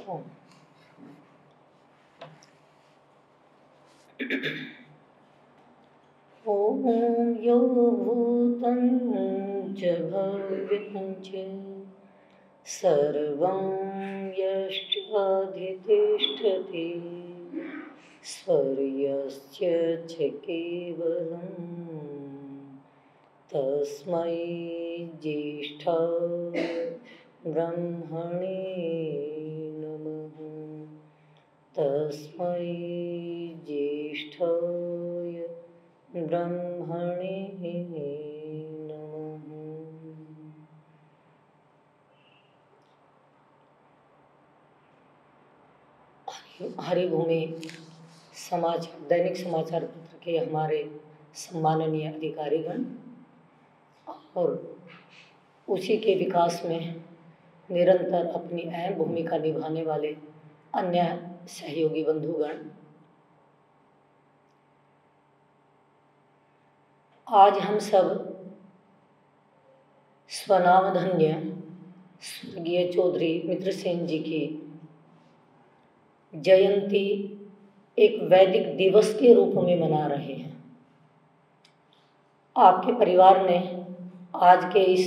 ॐ यो भूतं च भव्यं च सर्वं यश्चाधितिष्ठति स्वर्यस्य च केवलं तस्मै ज्येष्ठाय ब्रह्मणे नमः। तस्मै ज्येष्ठाय ब्रह्मणे नमः। हरिभूमि समाचार दैनिक समाचार पत्र के हमारे सम्माननीय अधिकारीगण और उसी के विकास में निरंतर अपनी अहम भूमिका निभाने वाले अन्य सहयोगी बंधुगण, आज हम सब स्वनामधन्य स्वर्गीय चौधरी मित्रसेन जी की जयंती एक वैदिक दिवस के रूप में मना रहे हैं। आपके परिवार ने आज के इस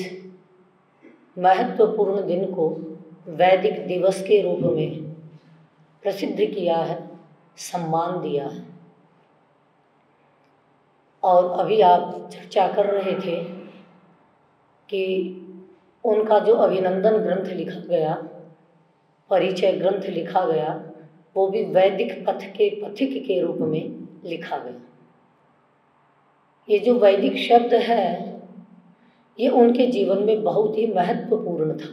महत्वपूर्ण दिन को वैदिक दिवस के रूप में प्रसिद्ध किया है, सम्मान दिया है। और अभी आप चर्चा कर रहे थे कि उनका जो अभिनंदन ग्रंथ लिखा गया, परिचय ग्रंथ लिखा गया, वो भी वैदिक पथ के पथिक के रूप में लिखा गया। ये जो वैदिक शब्द है, ये उनके जीवन में बहुत ही महत्वपूर्ण था।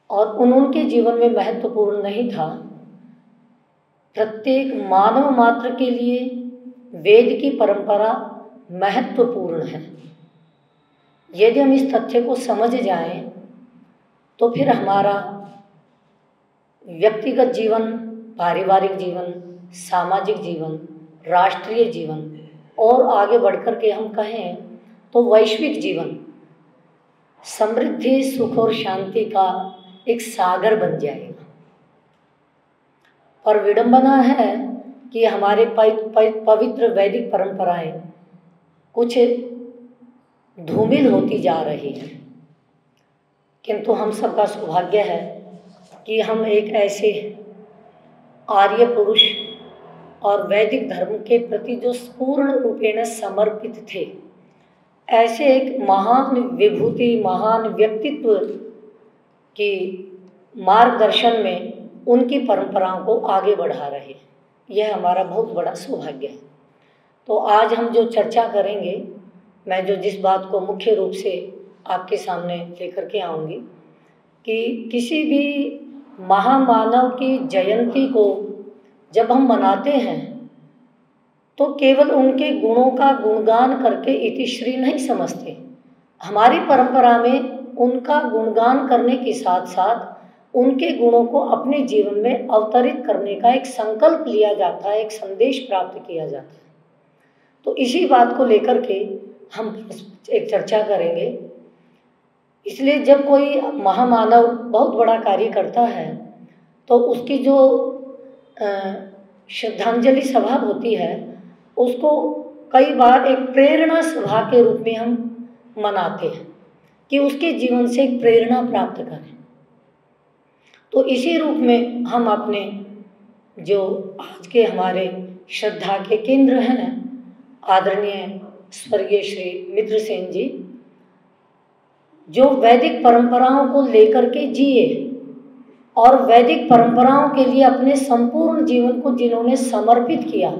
और उनके जीवन में महत्वपूर्ण नहीं था, प्रत्येक मानव मात्र के लिए वेद की परंपरा महत्वपूर्ण है। यदि हम इस तथ्य को समझ जाएं, तो फिर हमारा व्यक्तिगत जीवन, पारिवारिक जीवन, सामाजिक जीवन, राष्ट्रीय जीवन और आगे बढ़कर के हम कहें तो वैश्विक जीवन समृद्धि, सुख और शांति का एक सागर बन जाएगा। पर विडंबना है कि हमारे पवित्र वैदिक परंपराएं कुछ धूमिल होती जा रही हैं। किंतु हम सबका सौभाग्य है कि हम एक ऐसे आर्य पुरुष और वैदिक धर्म के प्रति जो पूर्ण रूपेण समर्पित थे, ऐसे एक महान विभूति, महान व्यक्तित्व की मार्गदर्शन में उनकी परंपराओं को आगे बढ़ा रहे हैं। यह हमारा बहुत बड़ा सौभाग्य है। तो आज हम जो चर्चा करेंगे, मैं जिस बात को मुख्य रूप से आपके सामने लेकर के आऊँगी कि किसी भी महामानव की जयंती को जब हम मनाते हैं तो केवल उनके गुणों का गुणगान करके इतिश्री नहीं समझते। हमारी परंपरा में उनका गुणगान करने के साथ साथ उनके गुणों को अपने जीवन में अवतरित करने का एक संकल्प लिया जाता है, एक संदेश प्राप्त किया जाता है। तो इसी बात को लेकर के हम एक चर्चा करेंगे। इसलिए जब कोई महामानव बहुत बड़ा कार्य करता है तो उसकी जो श्रद्धांजलि सभा होती है, उसको कई बार एक प्रेरणा सभा के रूप में हम मनाते हैं कि उसके जीवन से एक प्रेरणा प्राप्त करें। तो इसी रूप में हम अपने जो आज के हमारे श्रद्धा के केंद्र हैं, आदरणीय स्वर्गीय श्री मित्रसेन जी, जो वैदिक परंपराओं को लेकर के जिए और वैदिक परंपराओं के लिए अपने संपूर्ण जीवन को जिन्होंने समर्पित किया,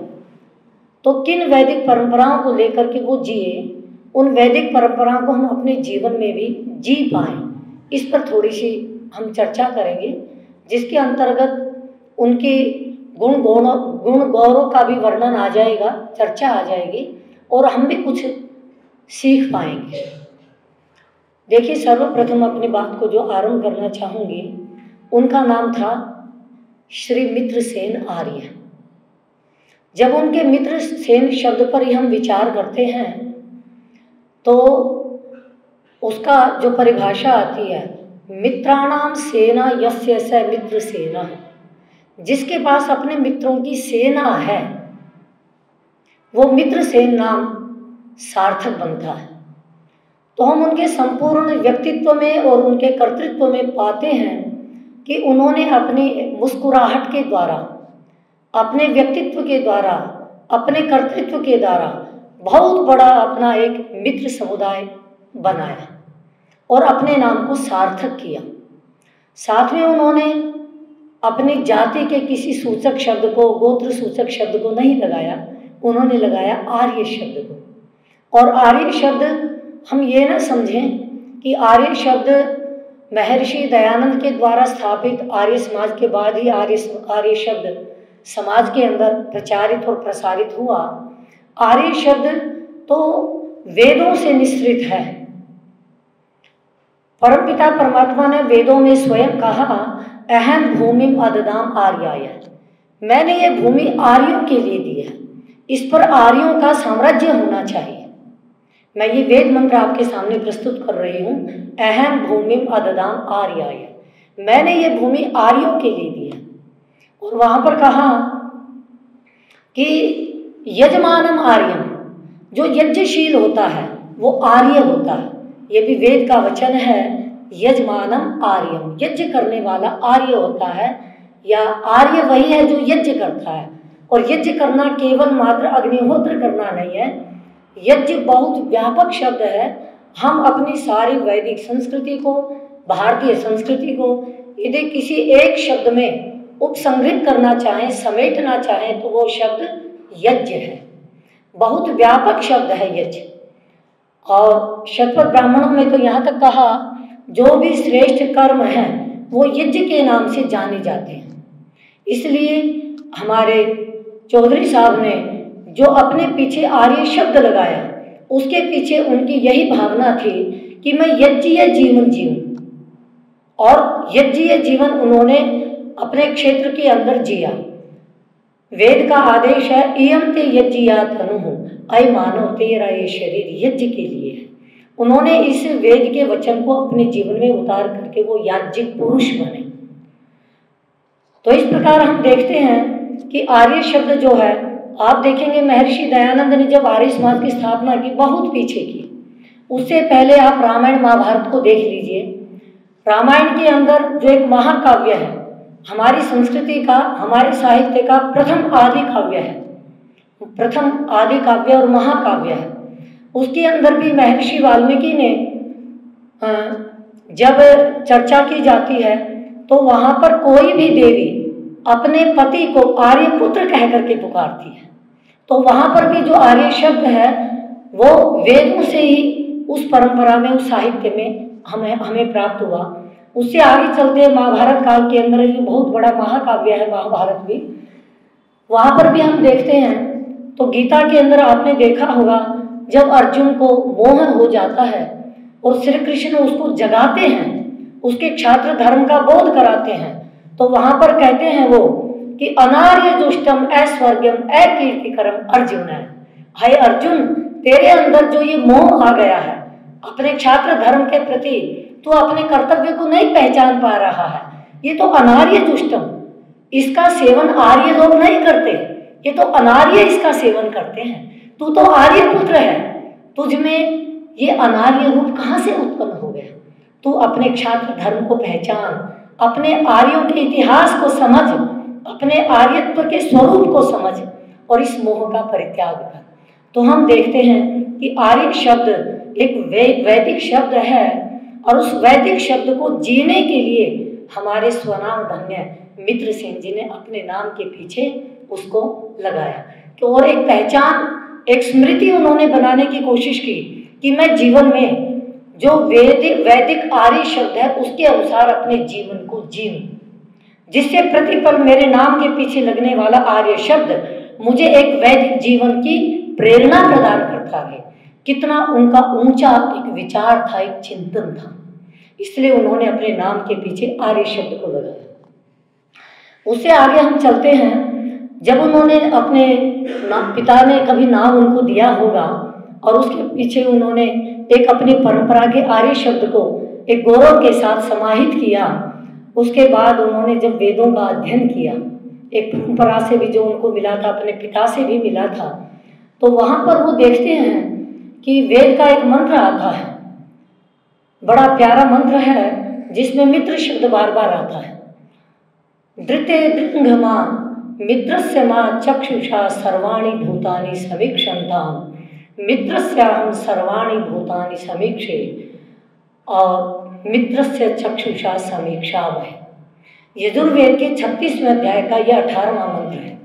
तो किन वैदिक परंपराओं को लेकर के वो जिए, उन वैदिक परंपराओं को हम अपने जीवन में भी जी पाएँ, इस पर थोड़ी सी हम चर्चा करेंगे, जिसके अंतर्गत उनके गुण गौरव का भी वर्णन आ जाएगा, चर्चा आ जाएगी और हम भी कुछ सीख पाएंगे। देखिए, सर्वप्रथम अपनी बात को जो आरंभ करना चाहूँगी, उनका नाम था श्री मित्रसेन आर्य। जब उनके मित्रसेन शब्द पर ही हम विचार करते हैं तो उसका जो परिभाषा आती है मित्राणाम सेना यस्य स मित्र सेना, जिसके पास अपने मित्रों की सेना है वो मित्र सेन नाम सार्थक बनता है। तो हम उनके संपूर्ण व्यक्तित्व में और उनके कर्तृत्व में पाते हैं कि उन्होंने अपनी मुस्कुराहट के द्वारा, अपने व्यक्तित्व के द्वारा, अपने कर्तृत्व के द्वारा बहुत बड़ा अपना एक मित्र समुदाय बनाया और अपने नाम को सार्थक किया। साथ में उन्होंने अपनी जाति के किसी सूचक शब्द को, गोत्र सूचक शब्द को नहीं लगाया, उन्होंने लगाया आर्य शब्द को। और आर्य शब्द हम ये ना समझें कि आर्य शब्द महर्षि दयानंद के द्वारा स्थापित आर्य समाज के बाद ही आर्य शब्द समाज के अंदर प्रचारित और प्रसारित हुआ। आर्य शब्द तो वेदों से निश्रित है। परमपिता परमात्मा ने वेदों में स्वयं कहा, अहम भूमिम अददाम आर्याय, मैंने ये भूमि आर्यों के लिए दी है, इस पर आर्यों का साम्राज्य होना चाहिए। मैं ये वेद मंत्र आपके सामने प्रस्तुत कर रही हूँ, अहम भूमिम अददाम आर्याय, मैंने ये भूमि आर्यों के लिए दी है। और वहाँ पर कहा कि यजमानम आर्यम, जो यज्ञशील होता है वो आर्य होता है। ये भी वेद का वचन है, यजमानम आर्यम, यज्ञ करने वाला आर्य होता है, या आर्य वही है जो यज्ञ करता है। और यज्ञ करना केवल मात्र अग्निहोत्र करना नहीं है, यज्ञ बहुत व्यापक शब्द है। हम अपनी सारी वैदिक संस्कृति को, भारतीय संस्कृति को यदि किसी एक शब्द में उपसंहृत करना चाहें, समेटना चाहें, तो वो शब्द यज्ञ है। बहुत व्यापक शब्द है यज्ञ। और शतपथ ब्राह्मणों में तो यहाँ तक कहा, जो भी श्रेष्ठ कर्म हैं वो यज्ञ के नाम से जाने जाते हैं। इसलिए हमारे चौधरी साहब ने जो अपने पीछे आर्य शब्द लगाया, उसके पीछे उनकी यही भावना थी कि मैं यज्ञीय जीवन जीऊं। और यज्ञीय जीवन उन्होंने अपने क्षेत्र के अंदर जिया। वेद का आदेश है, इयं ते यज्ञिया तनुः, अय मानव तेरा ये शरीर यज्ञ के लिए है। उन्होंने इस वेद के वचन को अपने जीवन में उतार करके वो याज्ञिक पुरुष बने। तो इस प्रकार हम देखते हैं कि आर्य शब्द जो है, आप देखेंगे महर्षि दयानंद ने जब आर्य समाज की स्थापना की, बहुत पीछे की। उससे पहले आप रामायण महाभारत को देख लीजिए। रामायण के अंदर जो एक महाकाव्य है, हमारी संस्कृति का, हमारे साहित्य का प्रथम आदि काव्य है, प्रथम आदि काव्य और महाकाव्य है। उसके अंदर भी महर्षि वाल्मीकि ने जब चर्चा की जाती है तो वहाँ पर कोई भी देवी अपने पति को आर्यपुत्र कह करके पुकारती है। तो वहाँ पर भी जो आर्य शब्द है वो वेदों से ही उस परंपरा में, उस साहित्य में हमें प्राप्त हुआ। उससे आगे चलते महाभारत काल के अंदर जो बहुत बड़ा महाकाव्य है महाभारत भी, वहाँ पर भी हम देखते हैं। तो गीता के अंदर आपने देखा होगा, जब अर्जुन को मोह हो जाता है और श्री कृष्ण उसको जगाते हैं, उसके क्षात्र धर्म का बोध कराते हैं, तो वहाँ पर कहते हैं वो कि अनार्य दुष्टम ऐश्वर्यम अकीर्तिकरम अर्जुन है। हाय अर्जुन, तेरे अंदर जो ये मोह आ गया है अपने क्षात्र धर्म के प्रति, तो अपने कर्तव्य को नहीं पहचान पा रहा है, ये तो अनार्य दुष्टम, इसका सेवन आर्य लोग नहीं करते, ये तो अनार्य इसका सेवन करते हैं। तू तो आर्य पुत्र है, तुझ में ये अनार्य रूप कहाँ से उत्पन्न हो गया? तू अपने क्षात्र धर्म को पहचान, अपने आर्यों के इतिहास को समझ, अपने आर्यत्व के स्वरूप को समझ और इस मोह का परित्याग कर। तो हम देखते हैं कि आर्य शब्द एक वैदिक शब्द है और उस वैदिक शब्द को जीने के लिए हमारे स्वनाम धन्य मित्र सेन जी ने अपने नाम के पीछे उसको लगाया। तो और एक पहचान, एक स्मृति उन्होंने बनाने की कोशिश की कि मैं जीवन में जो वैदिक आर्य शब्द है उसके अनुसार अपने जीवन को जीऊं, जिससे प्रतिपल मेरे नाम के पीछे लगने वाला आर्य शब्द मुझे एक वैदिक जीवन की प्रेरणा प्रदान करता है। कितना उनका ऊंचा एक विचार था, एक चिंतन था, इसलिए उन्होंने अपने नाम के पीछे आर्य शब्द को लगाया। उससे आगे हम चलते हैं। जब उन्होंने अपने पिता ने कभी नाम उनको दिया होगा और उसके पीछे उन्होंने एक अपनी परंपरा के आर्य शब्द को एक गौरव के साथ समाहित किया। उसके बाद उन्होंने जब वेदों का अध्ययन किया, एक परंपरा से भी जो उनको मिला था, अपने पिता से भी मिला था, तो वहाँ पर वो देखते हैं कि वेद का एक मंत्र आता है, बड़ा प्यारा मंत्र है जिसमें मित्र शब्द बार बार आता है। धृते दृंघमा मित्रस्य मां चक्षुषा सर्वाणि भूतानि समीक्षन्ताम् मित्रस्याहं सर्वाणि भूतानि समीक्षे और मित्रस्य चक्षुषा समीक्षामहे। यजुर्वेद के 36वें अध्याय का यह 18वां मंत्र है।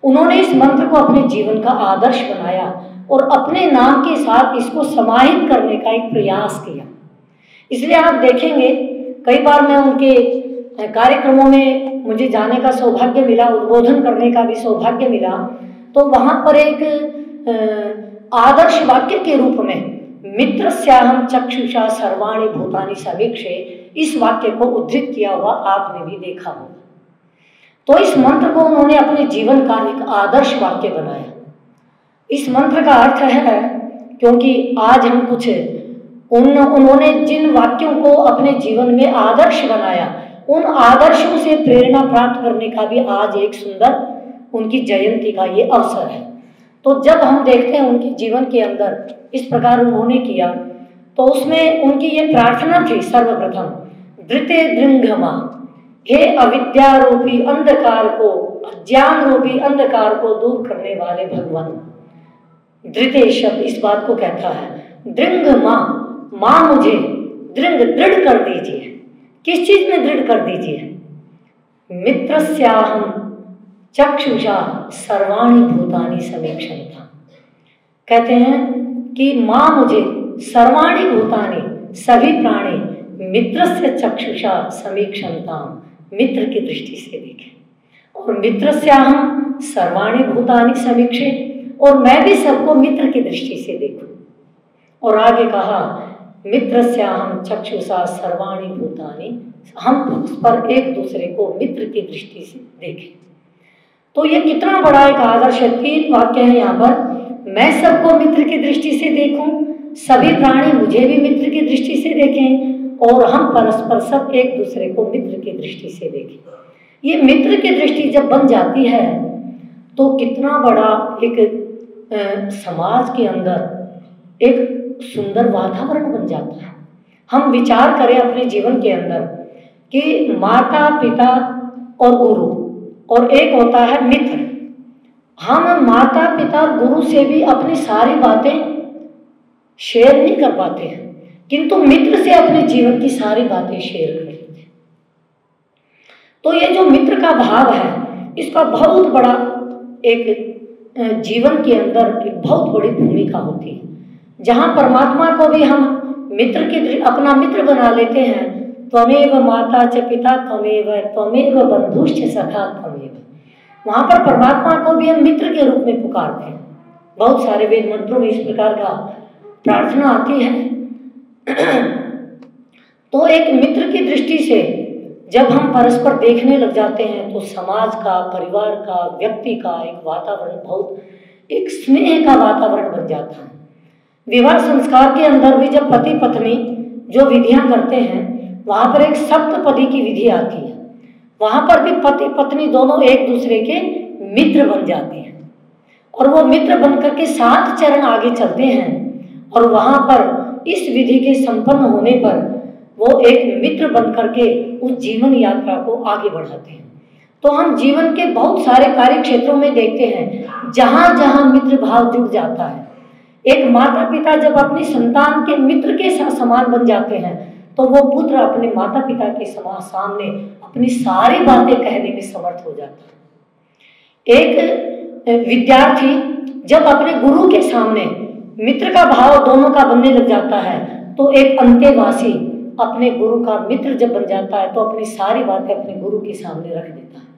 उन्होंने इस मंत्र को अपने जीवन का आदर्श बनाया और अपने नाम के साथ इसको समाहित करने का एक प्रयास किया। इसलिए आप देखेंगे कई बार मैं उनके कार्यक्रमों में मुझे जाने का सौभाग्य मिला, उद्बोधन करने का भी सौभाग्य मिला, तो वहाँ पर एक आदर्श वाक्य के रूप में मित्रस्याहं चक्षुषा सर्वाणि भूतानि समीक्षे, इस वाक्य को उद्धृत किया हुआ आपने भी देखा होगा। तो इस मंत्र को उन्होंने अपने जीवन का एक आदर्श वाक्य बनाया। इस मंत्र का अर्थ है, क्योंकि आज हम कुछ उन्होंने जिन वाक्यों को अपने जीवन में आदर्श बनाया, उन आदर्शों से प्रेरणा प्राप्त करने का भी आज एक सुंदर उनकी जयंती का ये अवसर है। तो जब हम देखते हैं उनके जीवन के अंदर इस प्रकार उन्होंने किया, तो उसमें उनकी ये प्रार्थना थी सर्वप्रथम, धृते दृंघमा, हे अविद्या रूपी अंधकार को, अज्ञान रूपी अंधकार को दूर करने वाले भगवान। धृते शब्द इस बात को कहता है, दृंघमा, मां मुझे दृढ़ कर दीजिए। किस चीज में दृढ़ कर दीजिए? मित्रस्याहं चक्षुषा सर्वाणि भूतानि समीक्षन्ताम्। कहते हैं कि मां मुझे सर्वाणि भूतानि, सभी प्राणी, मित्रस्य चक्षुषा समीक्षन्ताम्, मित्र की दृष्टि से देखें। और मित्रस्याहं सर्वाणि भूतानि समीक्षे, और मैं भी सबको मित्र की दृष्टि से देखूं। और आगे कहा, मित्रस्याहं चक्षुषा सर्वाणि भूतानि, हम उस पर एक दूसरे को मित्र की दृष्टि से देखें। तो ये कितना बड़ा एक आदर्श है। 3 वाक्य है यहाँ पर, मैं सबको मित्र की दृष्टि से देखूं, सभी प्राणी मुझे भी मित्र की दृष्टि से देखें, और हम परस्पर सब एक दूसरे को मित्र की दृष्टि से देखें। ये मित्र की दृष्टि जब बन जाती है तो कितना बड़ा एक समाज के अंदर एक सुंदर वातावरण बन जाता है। हम विचार करें अपने जीवन के अंदर कि माता पिता और गुरु, और एक होता है मित्र। हम माता पिता और गुरु से भी अपनी सारी बातें शेयर नहीं कर पाते हैं, किंतु मित्र से अपने जीवन की सारी बातें शेयर कर लेते हैं। तो ये जो मित्र का भाव है, इसका बहुत बड़ा एक जीवन के अंदर एक बहुत बड़ी भूमिका होती है। जहाँ परमात्मा को भी हम मित्र की अपना मित्र बना लेते हैं, त्वमेव माता च पिता त्वमेव बंधुश्च सखा त्वमेव, वहाँ पर परमात्मा को भी हम मित्र के रूप में पुकारते हैं। बहुत सारे वेद मंत्रों में इस प्रकार का प्रार्थना आती है। तो एक मित्र की दृष्टि से जब हम परस्पर देखने लग जाते हैं तो समाज का, परिवार का, व्यक्ति का एक वातावरण, बहुत एक स्नेह का वातावरण बन जाता है। विवाह संस्कार के अंदर भी जब पति पत्नी जो विधियां करते हैं, वहाँ पर एक सप्तपदी की विधि आती है। वहाँ पर भी पति पत्नी दोनों एक दूसरे के मित्र बन जाते हैं, और वो मित्र बनकर के 7 चरण आगे चलते हैं, और वहाँ पर इस विधि के संपन्न होने पर वो एक मित्र बन करके उस जीवन यात्रा को आगे बढ़ाते हैं। तो हम जीवन के बहुत सारे कार्य क्षेत्रों में देखते हैं जहाँ जहाँ मित्र भाव जुड़ जाता है। एक माता पिता जब अपनी संतान के मित्र के समान बन जाते हैं, तो वो पुत्र अपने माता पिता के सामने अपनी सारी बातें कहने में समर्थ हो जाता है। एक विद्यार्थी जब अपने गुरु के सामने मित्र का भाव दोनों का बनने लग जाता है, तो एक अंतेवासी अपने गुरु का मित्र जब बन जाता है तो अपनी सारी बातें अपने गुरु के सामने रख देता है।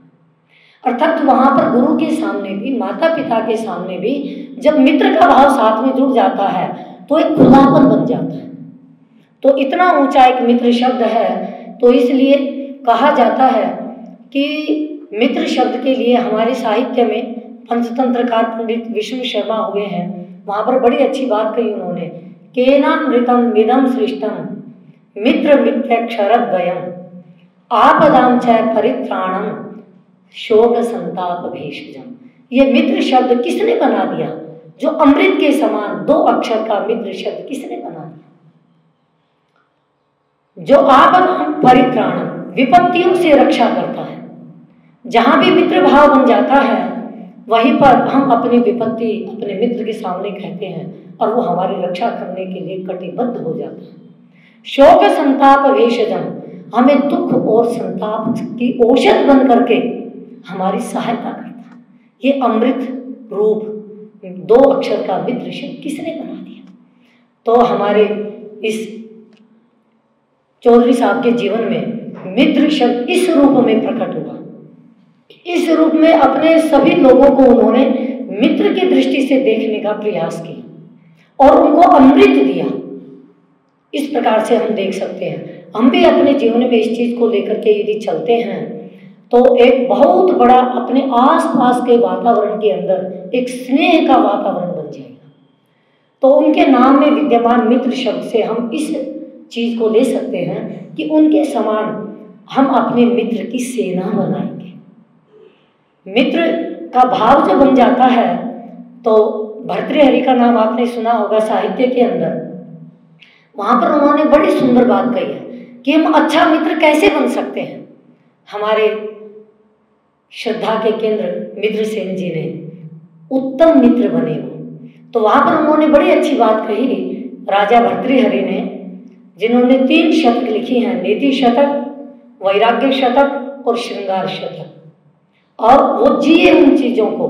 अर्थात वहाँ पर गुरु के सामने भी, माता पिता के सामने भी जब मित्र का भाव साथ में जुड़ जाता है तो एक खुलापन बन जाता है। तो इतना ऊंचा एक मित्र शब्द है। तो इसलिए कहा जाता है कि मित्र शब्द के लिए हमारे साहित्य में पंचतंत्रकार पंडित विष्णु शर्मा हुए हैं, वहाँ पर बड़ी अच्छी बात कही उन्होंने, केनामृतम मिदम सृष्टम मित्र मिथ्यक्षरद्वयम् आपदां च परित्राणम शोक संताप भेषजम। ये मित्र शब्द किसने बना दिया? जो अमृत के समान 2 अक्षर का मित्र शब्द किसने बना दिया? जो आपदां परित्राणम, विपत्तियों से रक्षा करता है। जहां भी मित्र भाव बन जाता है वहीं पर हम अपनी विपत्ति अपने मित्र के सामने कहते हैं और वो हमारी रक्षा करने के लिए कटिबद्ध हो जाता है। शोक संताप भेषजम, हमें दुख और संताप की औषध बन करके हमारी सहायता करता है। ये अमृत रूप 2 अक्षर का मित्र शब्द किसने बना दिया? तो हमारे इस चौधरी साहब के जीवन में मित्र शब्द इस रूप में प्रकट हुआ। इस रूप में अपने सभी लोगों को उन्होंने मित्र की दृष्टि से देखने का प्रयास किया और उनको अमृत दिया। इस प्रकार से हम देख सकते हैं, हम भी अपने जीवन में इस चीज को लेकर के यदि चलते हैं तो एक बहुत बड़ा अपने आसपास के वातावरण के अंदर एक स्नेह का वातावरण बन जाएगा। तो उनके नाम में विद्यमान मित्र शब्द से हम इस चीज को ले सकते हैं कि उनके समान हम अपने मित्र की सेना बनाएंगे। मित्र का भाव जब बन जाता है तो भर्तृहरि का नाम आपने सुना होगा साहित्य के अंदर। वहां पर उन्होंने बड़ी सुंदर बात कही है कि हम अच्छा मित्र कैसे बन सकते हैं। हमारे श्रद्धा के केंद्र मित्रसेन जी ने उत्तम मित्र बने हो, तो वहां पर उन्होंने बड़ी अच्छी बात कही राजा भर्तृहरि ने, जिन्होंने 3 शतक लिखी हैं, नीति शतक, वैराग्य शतक और श्रृंगार शतक। और वो जिए उन चीजों को,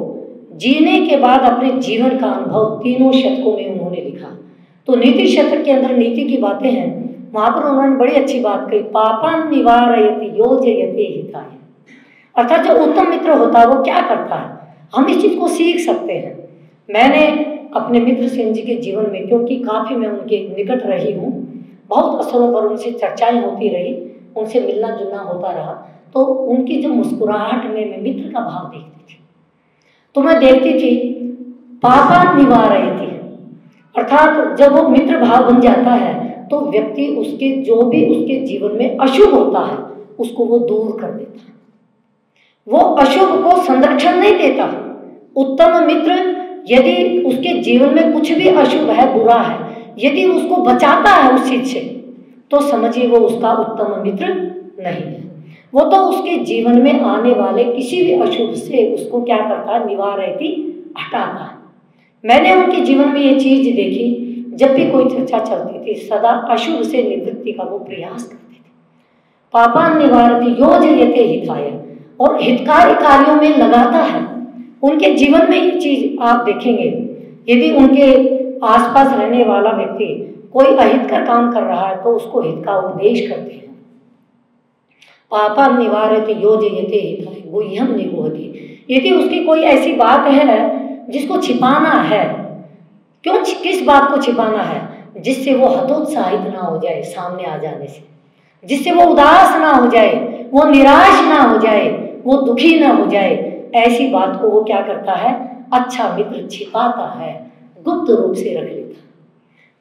जीने के बाद अपने जीवन का अनुभव 3 शतकों में उन्होंने लिखा। तो नीति शतक के अंदर नीति की बातें हैं, वहां पर उन्होंने बड़ी अच्छी बात कही, पापान निवारयति योजयते हिताय। अर्थात जो उत्तम मित्र होता है वो क्या करता है, हम इस चीज को सीख सकते हैं। मैंने अपने मित्रसेन जी के जीवन में, क्योंकि काफी मैं उनके निकट रही हूँ, बहुत अवसरों पर उनसे चर्चाएं होती रही, उनसे मिलना जुलना होता रहा, तो उनकी जो मुस्कुराहट में मैं मित्र का भाव देखती थी। तो मैं देखती थी पापा निवारयति, अर्थात जब वो मित्र भाव बन जाता है तो व्यक्ति उसके जो भी उसके जीवन में अशुभ होता है उसको वो दूर कर देता है। वो अशुभ को संरक्षण नहीं देता। उत्तम मित्र यदि उसके जीवन में कुछ भी अशुभ है, बुरा है, यदि उसको बचाता है उस चीज से, तो समझिए वो उसका उत्तम मित्र नहीं है। वो तो उसके जीवन में आने वाले किसी भी अशुभ से उसको क्या करता है, निवारयति, हटाता है। मैंने उनके जीवन में ये चीज देखी, जब भी कोई चर्चा चलती थी सदा अशुभ से निवृत्ति का वो प्रयास करते थे। पापा निवारति योजयते हिताय, और हितकारी कार्यों में लगाता है। उनके जीवन में ये चीज आप देखेंगे, यदि उनके आसपास रहने वाला व्यक्ति कोई अहित का काम कर रहा है तो उसको हित का उपदेश करते हैं। पापा निवारति योजयते हिताय गुह्यम निगूहति। यदि उसकी कोई ऐसी बात है जिसको छिपाना है, क्यों, किस बात को छिपाना है, जिससे वो हतोत्साहित ना हो जाए सामने आ जाने से, जिससे वो उदास ना हो जाए, वो निराश ना हो जाए, वो दुखी ना हो जाए, ऐसी बात को वो क्या करता है, अच्छा मित्र छिपाता है, गुप्त रूप से रख लेता है।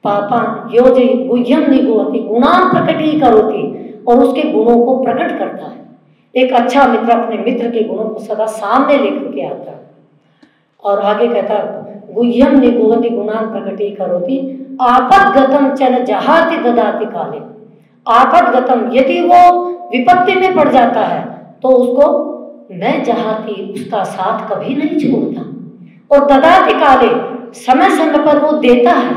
पापा योजय गुह्यम निगूहति गुणान प्रकटीकरोति, और उसके गुणों को प्रकट करता है। एक अच्छा मित्र अपने मित्र के गुणों को सदा सामने लेकर के आता है। और आगे कहता है गुह्यम निगूहति गुणान प्रकटीकरोति आपदगतम चन जहाति ददाति काले। आपदगतम, यदि वो विपत्ति में पड़ जाता है तो उसको न जहाती, उसका साथ कभी नहीं छोड़ता, और ददाति काले, समय समय पर वो देता है।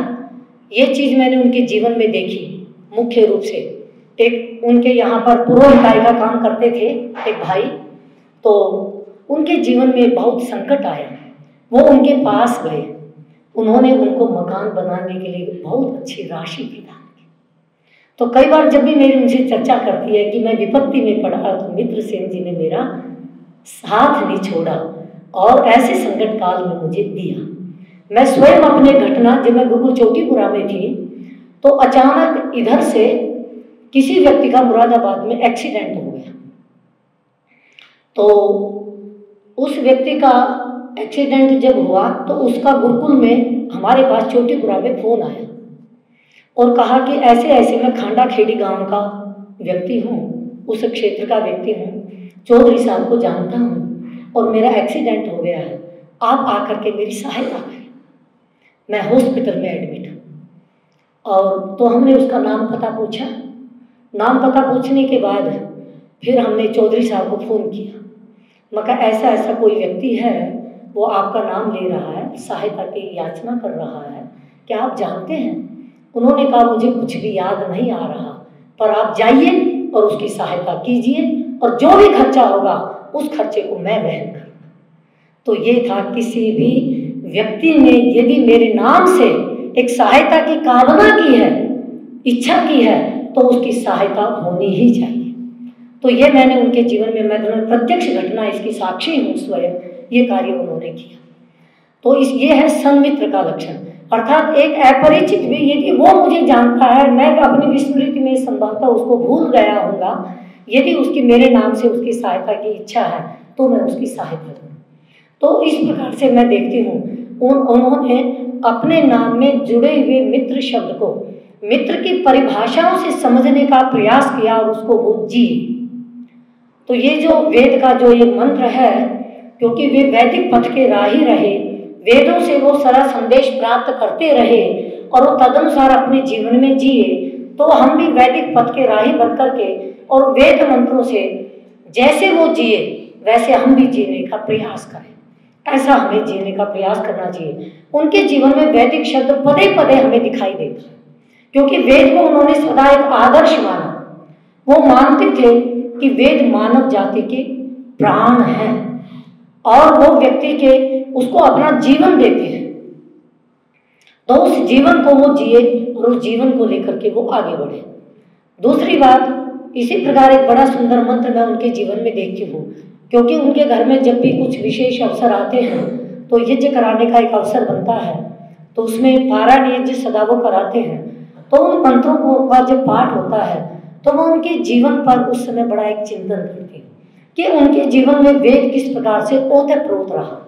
ये चीज मैंने उनके जीवन में देखी मुख्य रूप से। एक उनके यहाँ पर पुरोहिताई का काम करते थे एक भाई, तो उनके जीवन में बहुत संकट आया, वो उनके पास गए, उन्होंने उनको मकान बनाने के लिए बहुत अच्छी राशि प्रदान की। तो कई बार जब भी मेरी उनसे चर्चा करती है कि मैं विपत्ति में पड़ा तो मित्रसेन जी ने मेरा साथ नहीं छोड़ा और ऐसे संकट काल में मुझे दिया। मैं स्वयं अपने घटना, जब मैं गुरुकुल चौकीपुरा में थी तो अचानक इधर से किसी व्यक्ति का मुरादाबाद में एक्सीडेंट हो गया। तो उस व्यक्ति का एक्सीडेंट जब हुआ तो उसका गुरुकुल में हमारे पास चौकीपुरा में फोन आया। और कहा कि ऐसे ऐसे मैं खांडा खेड़ी गांव का व्यक्ति हूँ, उस क्षेत्र का व्यक्ति हूँ, चौधरी साहब को जानता हूँ और मेरा एक्सीडेंट हो गया है, आप आकर के मेरी सहायता करें, मैं हॉस्पिटल में एडमिट हूँ। और तो हमने उसका नाम पता पूछा। नाम पता पूछने के बाद फिर हमने चौधरी साहब को फ़ोन किया। मैं कहा ऐसा ऐसा कोई व्यक्ति है, वो आपका नाम ले रहा है, सहायता की याचना कर रहा है, क्या आप जानते हैं? उन्होंने कहा मुझे कुछ भी याद नहीं आ रहा, पर आप जाइए और उसकी सहायता कीजिए और जो भी खर्चा होगा उस खर्चे को मैं वहन करूँगा। तो ये था, किसी भी व्यक्ति ने यदि मेरे नाम से एक सहायता की कामना की है, इच्छा की है, तो उसकी सहायता होनी ही चाहिए। तो ये मैंने उनके जीवन में, मैं प्रत्यक्ष घटना इसकी साक्षी हूँ स्वयं, ये कार्य उन्होंने किया। तो ये है सन्मित्र का लक्षण, अर्थात एक अपरिचित भी यदि वो मुझे जानता है, मैं अपनी विस्मृति में संभवतः उसको भूल गया होगा, यदि उसकी मेरे नाम से उसकी सहायता की इच्छा है तो मैं उसकी सहायता करूँ। तो इस प्रकार से मैं देखती हूँ उन्होंने अपने नाम में जुड़े हुए मित्र शब्द को मित्र की परिभाषाओं से समझने का प्रयास किया और उसको वो जिए। तो ये जो वेद का जो ये मंत्र है, क्योंकि वे वैदिक पथ के राही रहे, वेदों से वो सारा संदेश प्राप्त करते रहे और वो तदनुसार अपने जीवन में जिए, तो हम भी वैदिक पथ के राही बन करके और वेद मंत्रों से जैसे वो जिए वैसे हम भी जीने का प्रयास करें। ऐसा हमें जीने का प्रयास करना चाहिए। उनके जीवन में वैदिक शब्द पदे पदे हमें दिखाई देता है, क्योंकि वेद को उन्होंने सदा एक आदर्श माना। वो मानते थे कि वेद मानव जाति के प्राण हैं और वो व्यक्ति के उसको अपना जीवन देते हैं, तो उस जीवन को वो जिए और उस जीवन को लेकर के वो आगे बढ़े। दूसरी बात, इसी प्रकार एक बड़ा सुंदर मंत्र मैं उनके जीवन में देखती हूँ, क्योंकि उनके घर में जब भी कुछ विशेष अवसर आते हैं तो यज्ञ कराने का एक अवसर बनता है, तो उसमें पारायण यज्ञ सदा वो कराते हैं। तो उन मंत्रों का जब पाठ होता है तो वो उनके जीवन पर उस समय बड़ा एक चिंतन करते हैं कि उनके जीवन में वेद किस प्रकार से ओतप्रोत रहा,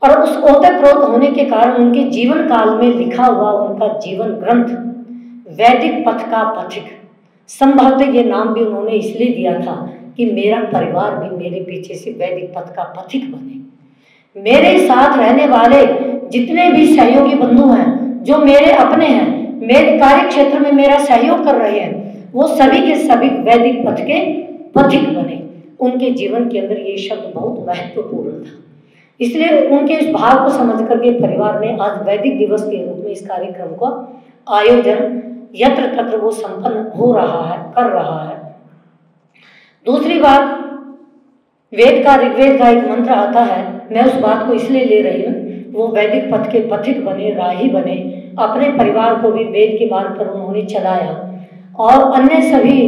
और उस ओतप्रोत होने के कारण उनके जीवन काल में लिखा हुआ उनका जीवन ग्रंथ वैदिक पथ का पथिक, संभवतः ये नाम भी उन्होंने इसलिए दिया था कि मेरा परिवार भी मेरे पीछे से वैदिक पथ का पथिक बने। मेरे साथ रहने वाले जितने भी सहयोगी बंधु हैं, जो मेरे अपने हैं, मेरे कार्य क्षेत्र में मेरा सहयोग कर रहे हैं, वो सभी के सभी वैदिक पथ के पथिक बने। उनके जीवन के अंदर ये शब्द बहुत महत्वपूर्ण था, इसलिए उनके इस भाव को समझ करके परिवार ने आज वैदिक दिवस के रूप में इस कार्यक्रम का आयोजन यत्र तत्र वो संपन्न हो रहा है, कर रहा है। दूसरी बात, वेद का ऋग्वेद का एक मंत्र आता है, मैं उस बात को इसलिए ले रही हूँ, वो वैदिक पथ के पथिक बने, राही बने, अपने परिवार को भी वेद के मार्ग पर उन्होंने चलाया और अन्य सभी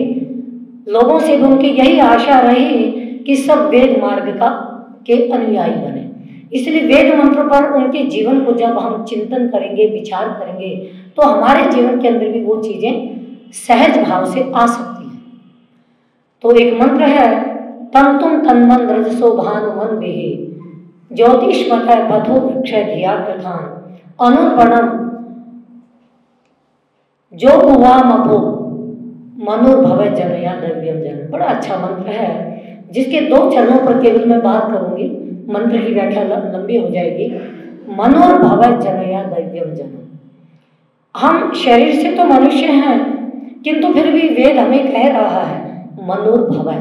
लोगों से भी उनकी यही आशा रही कि सब वेद मार्ग का के अनुयायी बने। इसलिए वेद मंत्र पर उनके जीवन को जब हम चिंतन करेंगे, विचार करेंगे, तो हमारे जीवन के अंदर भी वो चीज़ें सहज भाव से आ सकती हैं। तो एक मंत्र है, तन तुम तन्मन रजसो भानुमन बेहे ज्योतिष्मत पथो वृक्ष धिया प्रधान अनुर्वणम जो कुवामपो मनुर्भव जनया द्रव्यम जन। बड़ा अच्छा मंत्र है, जिसके 2 चरणों पर केवल मैं बात करूंगी, मंत्र की व्याख्या लंबी हो जाएगी। मनुर्भव जनया द्रव्यम जन, हम शरीर से तो मनुष्य हैं, किंतु फिर भी वेद हमें कह रहा है मनुर्भव,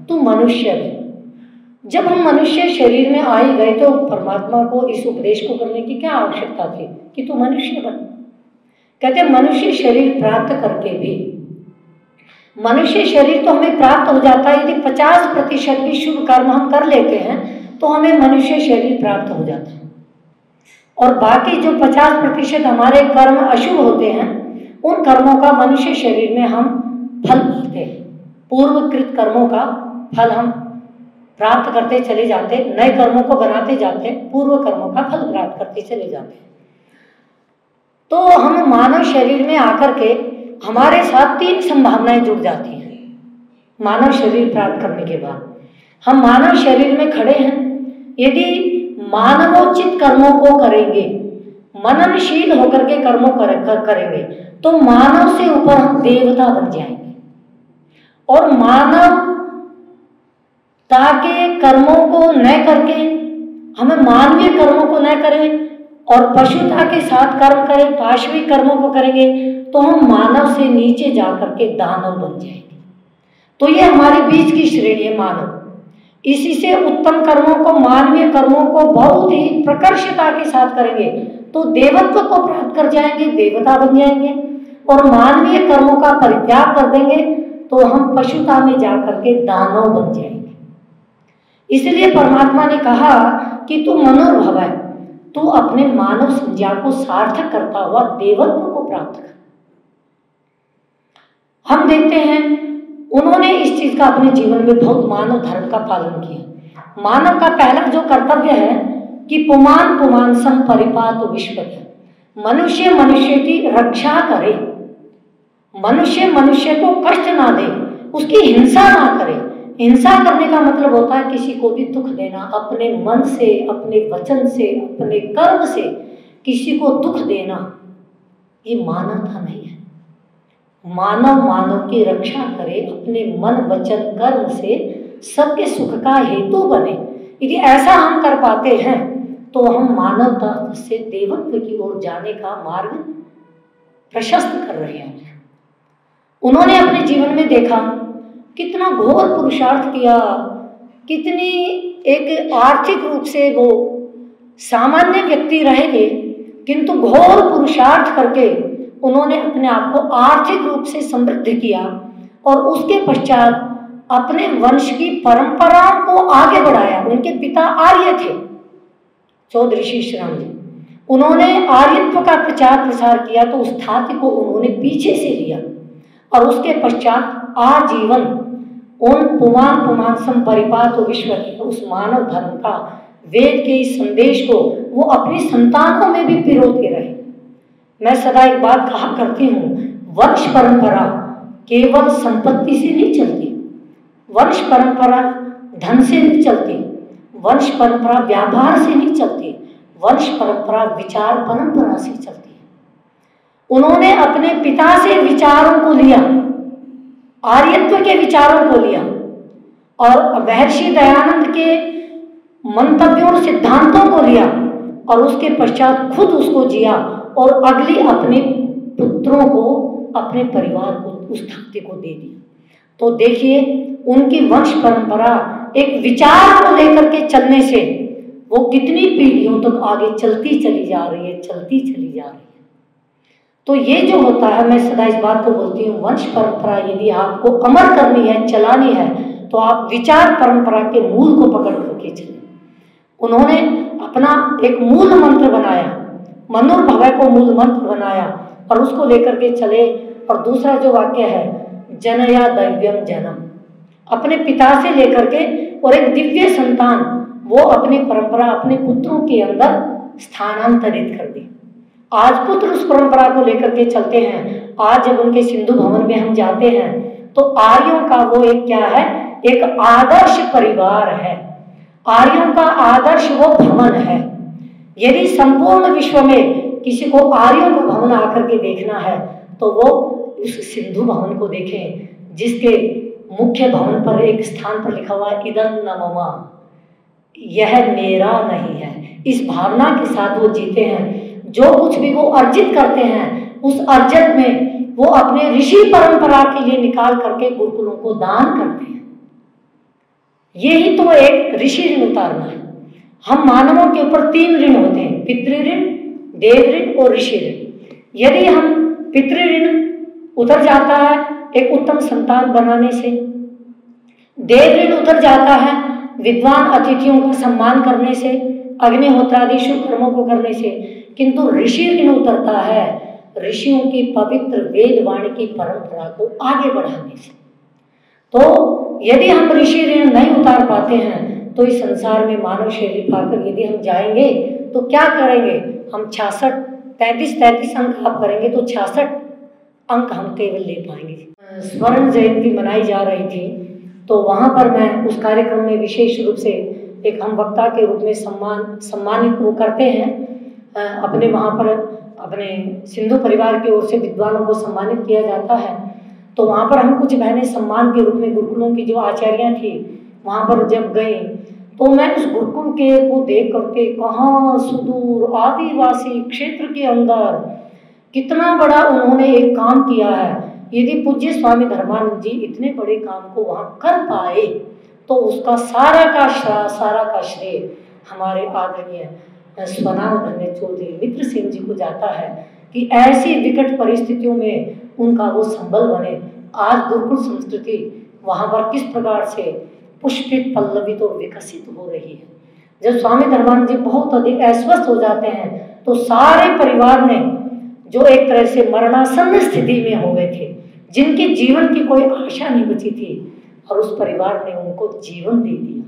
तू मनुष्य है। जब हम मनुष्य शरीर में आ ही गए तो परमात्मा को इस उपदेश को करने की क्या आवश्यकता थी कि तू मनुष्य बन। कहते मनुष्य शरीर प्राप्त करके भी, मनुष्य शरीर तो हमें प्राप्त हो जाता है यदि 50% भी शुभ कर्म हम कर लेते हैं तो हमें मनुष्य शरीर प्राप्त हो जाता है, और बाकी जो 50% हमारे कर्म अशुभ होते हैं उन कर्मों का मनुष्य शरीर में हम फल पाते हैं। पूर्वकृत कर्मों का फल हम प्राप्त करते चले जाते, नए कर्मों को बनाते जाते, पूर्व कर्मों का फल प्राप्त करते चले जाते। तो हम मानव शरीर में आकर के हमारे साथ 3 संभावनाएं जुड़ जाती हैं। मानव शरीर प्राप्त करने के बाद हम मानव शरीर में खड़े हैं, यदि मानवोचित कर्मों को करेंगे मननशील होकर के कर्मों करेंगे तो मानव से ऊपर हम देवता बन जाएंगे। और मानवता के कर्मों को न करके, हमें मानवीय कर्मों को न करें और पशुता के साथ कर्म करें, पाशविक कर्मों को करेंगे तो हम मानव से नीचे जाकर के दानव बन जाएंगे। तो ये हमारे बीच की श्रेणी है मानव। इसी से उत्तम कर्मों को, मानवीय कर्मों को बहुत ही प्रकर्षता के साथ करेंगे तो देवत्व को प्राप्त कर जाएंगे, देवता बन जाएंगे। और मानवीय कर्मों का परित्याग कर देंगे तो हम पशुता में जाकर के दानव बन जाएंगे। इसलिए परमात्मा ने कहा कि तू मनोर्भव है, तू अपने मानव संज्ञा को सार्थक करता हुआ देवत्व को प्राप्त कर। हम देखते हैं उन्होंने इस चीज का अपने जीवन में बहुत मानव धर्म का पालन किया। मानव का पहला जो कर्तव्य है कि पुमान पुमान सम परिपात विश्वत, मनुष्य मनुष्य की रक्षा करे, मनुष्य मनुष्य को कष्ट ना दे, उसकी हिंसा ना करे। हिंसा करने का मतलब होता है किसी को भी दुख देना, अपने मन से, अपने वचन से, अपने कर्म से किसी को दुख देना, ये मानवता नहीं है। मानव मानव की रक्षा करे, अपने मन वचन कर्म से सबके सुख का हेतु बने। यदि ऐसा हम कर पाते हैं तो हम मानवता से देवत्व की ओर जाने का मार्ग प्रशस्त कर रहे हैं। उन्होंने अपने जीवन में देखा कितना घोर पुरुषार्थ किया, कितनी एक आर्थिक रूप से वो सामान्य व्यक्ति रहेंगे किंतु घोर पुरुषार्थ करके उन्होंने अपने आप को आर्थिक रूप से समृद्ध किया और उसके पश्चात अपने वंश की परंपराओं को आगे बढ़ाया। उनके पिता आर्य थे, चौधरी श्रीराम जी। उन्होंने आर्यत्व का प्रचार प्रसार किया तो उस ख्याति को उन्होंने पीछे से लिया और उसके पश्चात आजीवन उन पुमान पुमान सम परिपात विश्व, उस मानव धर्म का, वेद के इस संदेश को वो अपनी संतानों में भी पिरोते रहे। मैं सदा एक बात कहा करती हूँ, वंश परंपरा केवल संपत्ति से नहीं चलती, वंश परंपरा धन से नहीं चलती, वंश परंपरा व्यापार से नहीं चलती, वंश परंपरा विचार परंपरा से चलती है। उन्होंने अपने पिता से विचारों को लिया, आर्यत्व के विचारों को लिया और महर्षि दयानंद के मंतव्यों और सिद्धांतों को लिया और उसके पश्चात खुद उसको जिया और अगली अपने पुत्रों को, अपने परिवार को, उस धरती को दे दिया। तो देखिए उनकी वंश परंपरा एक विचार को लेकर के चलने से वो कितनी पीढ़ियों तक आगे चलती चली जा रही है, चलती चली जा रही है। तो ये जो होता है, मैं सदा इस बात को बोलती हूँ, वंश परंपरा यदि आपको अमर करनी है, चलानी है, तो आप विचार परंपरा के मूल को पकड़ करके चलें। उन्होंने अपना एक मूल मंत्र बनाया, मनोर्भव को मूल मंत्र बनाया और उसको लेकर के चले। और दूसरा जो वाक्य है, जनया दैव्यम जन्म, अपने पिता से लेकर के और एक दिव्य संतान वो अपनी परंपरा अपने पुत्रों के अंदर स्थानांतरित कर दी। आज पुत्र उस परंपरा को लेकर के चलते हैं। आज जब उनके सिंधु भवन में हम जाते हैं तो आर्यों का वो एक क्या है, एक आदर्श परिवार है, आर्यों का आदर्श वो भवन है। यदि संपूर्ण विश्व में किसी को आर्यों का भवन आकर के देखना है तो वो उस सिंधु भवन को देखें, जिसके मुख्य भवन पर एक स्थान पर लिखा हुआ है इदं न मम, यह मेरा नहीं है। इस भावना के साथ वो जीते हैं। जो कुछ भी वो अर्जित करते हैं उस अर्जित में वो अपने ऋषि परंपरा के लिए निकाल करके गुरुकुलों को दान करते हैं। यही तो एक ऋषि ऋण उतारना है। हम मानवों के ऊपर 3 ऋण होते हैं, पितृ ऋण, देव ऋण और ऋषि ऋण। यदि हम पितृ ऋण उतर जाता है एक उत्तम संतान बनाने से, देव ऋण उतर जाता है विद्वान अतिथियों का सम्मान करने से, अग्निहोत्रादि शुभ कर्मों को करने से, किंतु ऋषि ऋण उतरता है ऋषियों की पवित्र वेद वाणी की परंपरा को आगे बढ़ाने से। तो यदि हम ऋषि ऋण नहीं उतार पाते हैं तो इस संसार में मानव शैली पाकर यदि हम जाएंगे तो क्या करेंगे, हम 33 अंक आप करेंगे तो 66 अंक हम केवल ले पाएंगे। स्वर्ण जयंती मनाई जा रही थी तो वहाँ पर मैं उस कार्यक्रम में विशेष रूप से एक हम वक्ता के रूप में सम्मानित वो करते हैं अपने वहाँ पर अपने सिंधु परिवार की ओर से विद्वानों को सम्मानित किया जाता है। तो वहाँ पर हम कुछ बहनें सम्मान के रूप में गुरुकुलों की जो आचार्याँ थी वहाँ पर जब गई तो मैं उस गुरुकुल के को देख करके कहाँ सुदूर आदिवासी क्षेत्र के अंदर कितना बड़ा उन्होंने एक काम किया है। यदि पूज्य स्वामी धर्मानंद जी इतने बड़े काम को वहाँ कर पाए तो उसका सारा का श्रेय हमारे आदरणीय स्वनामधन्य चौधरी मित्र सेन जी को जाता है कि ऐसी विकट परिस्थितियों में उनका वो संबल बने। आज गुरुकुल संस्कृति वहाँ पर किस प्रकार से पुष्पित पल्लवित और विकसित हो रही है। जब स्वामी धर्मानंद जी बहुत अधिक अस्वस्थ हो जाते हैं तो सारे परिवार ने जो एक तरह से मरणासन्न स्थिति में हो गए थे, जिनके जीवन की कोई आशा नहीं बची थी, और उस परिवार ने उनको जीवन दे दिया।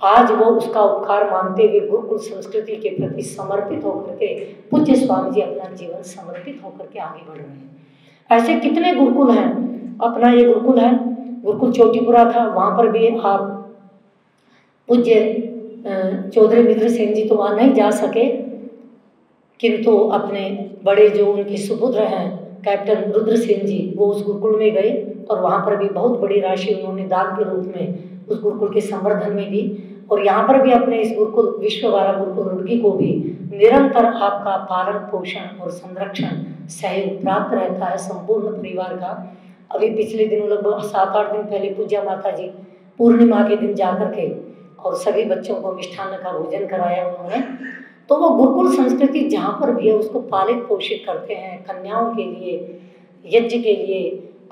आज वो उसका उपकार मानते हुए गुरुकुल संस्कृति के प्रति समर्पित होकर के पूज्य स्वामी जी अपना जीवन समर्पित होकर के आगे बढ़ रहे हैं। ऐसे कितने गुरुकुल हैं। अपना ये गुरुकुल है, गुरुकुल चोटीपुरा था, वहाँ पर भी आप पूज्य चौधरी मित्र सेन जी तो वहाँ नहीं जा सके, किंतु अपने बड़े जो उनके सुपुत्र हैं कैप्टन रुद्र सेन जी वो उस गुरुकुल में गए और वहाँ पर भी बहुत बड़ी राशि उन्होंने दान के रूप में उस गुरुकुल के संवर्धन में दी। और यहाँ पर भी अपने इस गुरुकुल विश्ववारा गुरुकुल रुड़की को भी निरंतर आपका पालन पोषण और संरक्षण सहयोग प्राप्त रहता है संपूर्ण परिवार का। अभी पिछले दिनों लगभग 7-8 दिन पहले पूज्या माता जी पूर्णिमा के दिन जाकर के और सभी बच्चों को मिष्ठान्न का भोजन कराया उन्होंने। तो वो गुरुकुल संस्कृति जहाँ पर भी है उसको पालित पोषित करते हैं। कन्याओं के लिए, यज्ञ के लिए,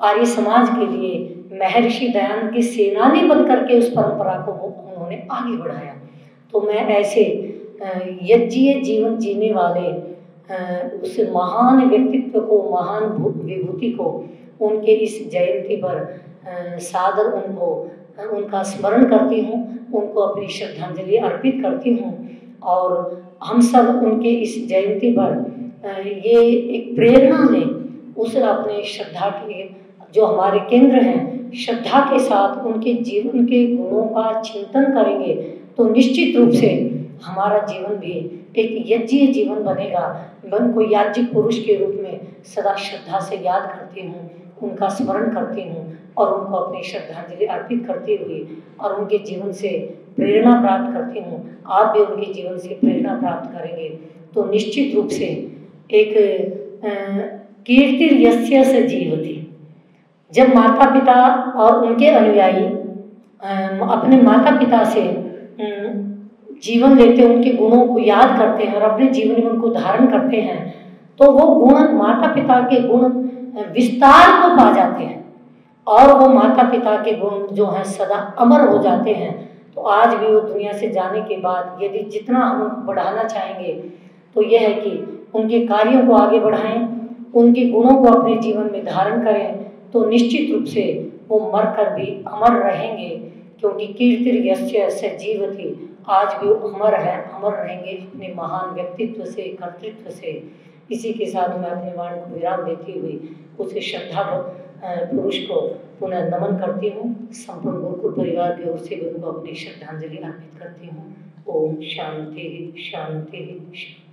आर्य समाज के लिए महर्षि दयानंद की सेनानी बन करके उस परंपरा को उन्होंने आगे बढ़ाया। तो मैं ऐसे यज्ञीय जीवन जीने वाले उस महान व्यक्तित्व को, महान विभूति को उनके इस जयंती पर सादर उनका स्मरण करती हूँ, उनको अपनी श्रद्धांजलि अर्पित करती हूँ। और हम सब उनके इस जयंती पर ये एक प्रेरणा लें, उस अपने श्रद्धा के जो हमारे केंद्र हैं श्रद्धा के साथ उनके जीवन के गुणों का चिंतन करेंगे तो निश्चित रूप से हमारा जीवन भी एक यज्ञीय जीवन बनेगा। मैं उनको याज्ञिक पुरुष के रूप में सदा श्रद्धा से याद करती हूँ, उनका स्मरण करती हूँ और उनको अपनी श्रद्धांजलि अर्पित करते हुए और उनके जीवन से प्रेरणा प्राप्त करती हूँ। आप भी उनके जीवन से प्रेरणा प्राप्त करेंगे तो निश्चित रूप से एक कीर्तिर्यस्य स जीवति। जब माता पिता और उनके अनुयायी अपने माता पिता से जीवन लेते हैं, उनके गुणों को याद करते हैं और अपने जीवन में उनको धारण करते हैं तो वो गुण, माता पिता के गुण विस्तार को पा जाते हैं और वो माता पिता के गुण जो हैं सदा अमर हो जाते हैं। तो आज भी वो दुनिया से जाने के बाद यदि जितना हम उनको बढ़ाना चाहेंगे तो यह है कि उनके कार्यों को आगे बढ़ाएं, उनके गुणों को अपने जीवन में धारण करें तो निश्चित रूप से वो मरकर भी अमर रहेंगे, क्योंकि कीर्तिर्यस्य स जीवति। आज भी वो अमर है, अमर रहेंगे अपने महान व्यक्तित्व से, कर्तृत्व से। इसी के साथ मैं अपने वाणी को विराम देती हुई उस श्रद्धा पुरुष को पुनः नमन करती हूँ। संपूर्ण गुरुकुल परिवार की ओर से भी उनको अपनी श्रद्धांजलि अर्पित करती हूँ। ओम शांति शांति शांति।